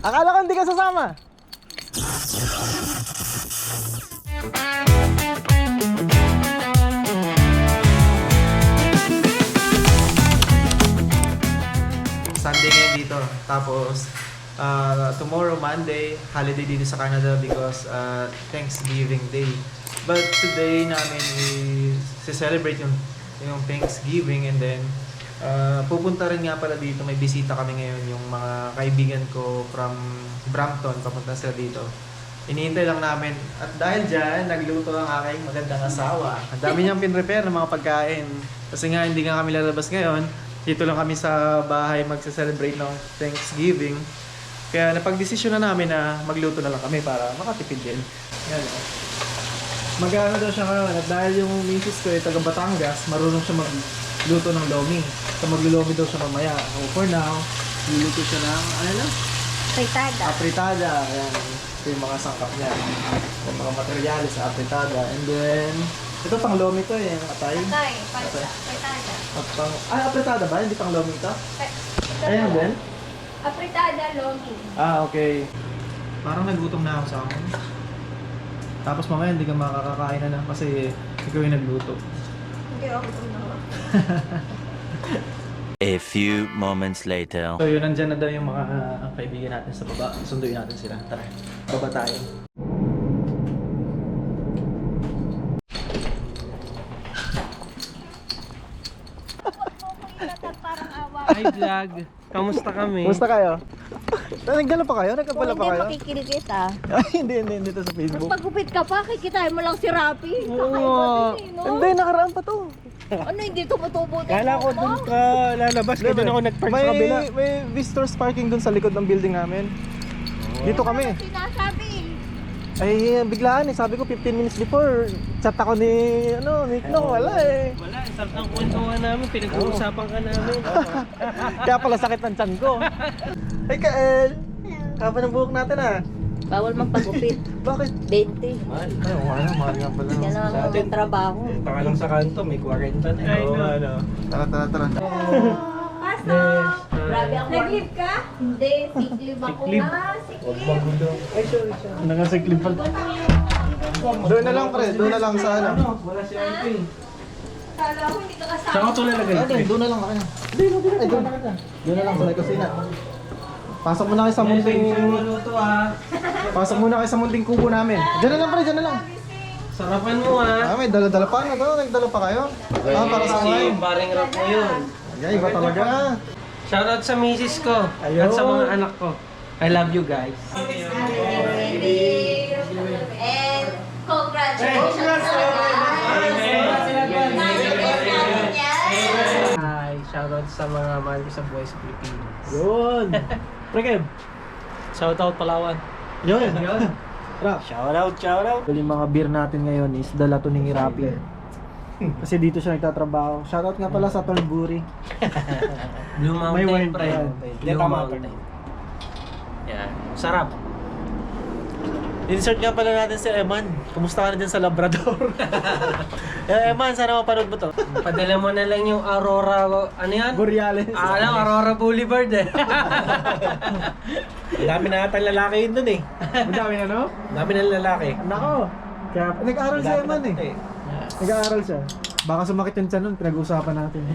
Akala ko hindi ka sasama. Sunday ngayon dito. Tapos, tomorrow, Monday, holiday dito sa Canada because Thanksgiving Day. But today namin i-celebrate yung Thanksgiving and then pupunta rin nga pala dito. May bisita kami ngayon yung mga kaibigan ko from Brampton. Papunta sila dito. Iniintay lang namin. At dahil dyan, nagluto ang aking magandang asawa. Ang dami niyang pinrepare ng mga pagkain. Kasi nga hindi nga kami lalabas ngayon. Dito lang kami sa bahay magse-celebrate ng Thanksgiving. Kaya napag-desisyon na namin na magluto na lang kami para makatipid din. Yan. Mag-ano daw siya ngayon. At dahil yung misis ko ay taga Batangas, marunong siya magluto ng lomi. So maglulomi daw siya mamaya. So for now, luluto siya ng ano na? Fritada. Apritada. Ayan. Ito yung mga sangkap niya. Yung mga materyales sa apritada. And then, ito pang lomi to eh. Atay. Atay. Fritada. Apritada ba? Hindi pang lomi to? Ayan din. Apritada, lomi. Okay. Parang nagutom na ako sa akin. Tapos mamaya hindi ka makakakain na kasi ikaw yung nagluto. Hindi ako gumawa. A few moments later. So yun, nandyan na daw yung mga kaibigan natin sa baba. Sunduin natin sila. Tara, baba tayo. Hi vlog! Kamusta kami? Kumusta kayo? Nagdala pa kayo? Nagkabala pa Hindi kayo? makikinig kita. Ay, hindi dito sa Facebook. Magpagupit ka pa, kikitain mo lang si Rapi. Oo. Kakaiba din eh, no? Hindi, nakaraan pa to. Ano, hindi tumutubo din Kala ko dun ka lalabas ka doon ako nag-park sa kabila. May visitors parking dun sa likod ng building namin. Dito kami. Sinasabi. Ay, biglaan eh. Sabi ko 15 minutes before, chat ako ni Nick, wala eh. Wala, sarap ng kwentuhan namin, pinag-uusapan ka namin. Kaya pala sakit ng tiyan ko. Hey Kael! Kapa ng buhok natin ah. Bawal magpagupit. Bakit? Dente. Mahal. Ay, mahal nga pala. Yan ang Sa atin. trabaho. Taka lang sa kanto, may 40 na. Ay, no. Tara. Pasok! Grabe ako. Nag-leave ka? Hindi, sick leave ako. Sick leave? Sick leave. Ay, sorry. Nakasiklim pa. Doon na lang pre, doon na lang sa ano. Wala si Auntie. Kala ko hindi ka kasama. Saan ka ito lalagay? Doon na lang ako. Ay, doon na lang sa may kusina. Pasok muna kayo sa munting... Maluto ah. Pasok muna kayo sa munting kubo namin. Diyan na lang pre, diyan na lang. Sarapan mo ah. May dala-dala pa na to. Nagdala pa kayo? Para sa Si kumain. Baring Rock mo yun. Ay, iba talaga. Shoutout sa misis ko Ayun. at sa mga anak ko. I love you guys. And congratulations sa Hi, shoutout sa mga mahal ko sa buhay sa Pilipinas. Yun. Pre Kev. Shoutout Palawan. Yun. Rap. Shoutout. Yung mga beer natin ngayon is dala to ni Rapi. Kasi dito siya nagtatrabaho. Shoutout nga pala sa Tolburi. Blue Mountain May wine pre. pa yan. Blue Mountain. Yan. Sarap. Insert nga pala natin si Eman. Kumusta ka na dyan sa Labrador? Eman, sana mapanood mo to. Padala mo na lang yung Aurora, ano yan? Borealis. Aurora Boulevard eh. Ang dami na natang lalaki yun dun eh. Ang dami na no? Ang dami ng lalaki. Nako. Kaya nag-aaral si Eman eh. Nag-aaral siya. Baka sumakit yung tiyan nun, pinag-uusapan natin.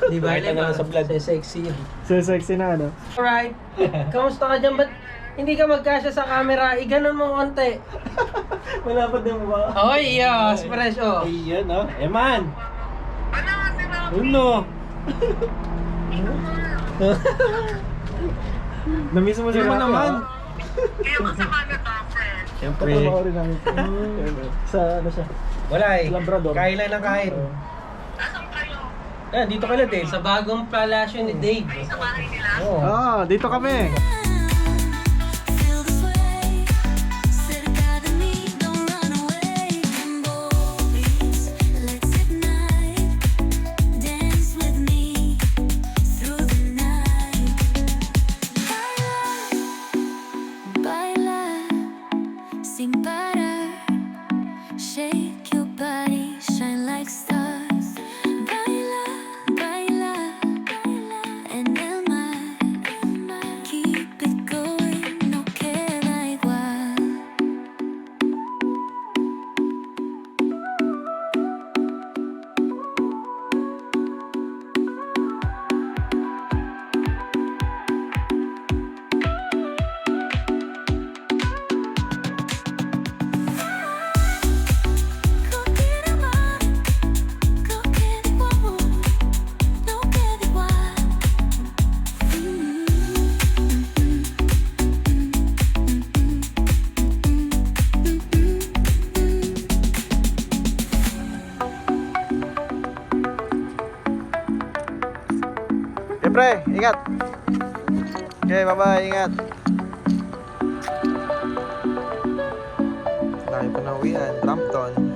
Di ba? Sa blood. Sexy yun. So sexy na ano? Alright. Kamusta ka dyan? Ba't hindi ka magkasya sa camera? Iganon mo konti. Malapad na mo ba? Oy, yes, fresh oh. Ayan no? Eman! Ano? Namiss mo si Rapi naman. Hindi ako sa Canada, friend. Siyempre. Papanoorin namin. Sa ano siya? Wala eh. Labrador. Kain lang ng kain. Asan kayo? Yan, dito ka lang din. Sa bagong palasyo ni Dave. Sa bahay nila? Oo. Dito kami. Feel this way, cerca de mí, don't run away. Boys, let's ignite, dance with me through the night. Baila, baila, sin parar, shake your body, shine like stars. Baila, baila, en el mar, keep it going. Ingat. Okay, bye-bye. Ingat. Dahil pa na uwian. Brampton.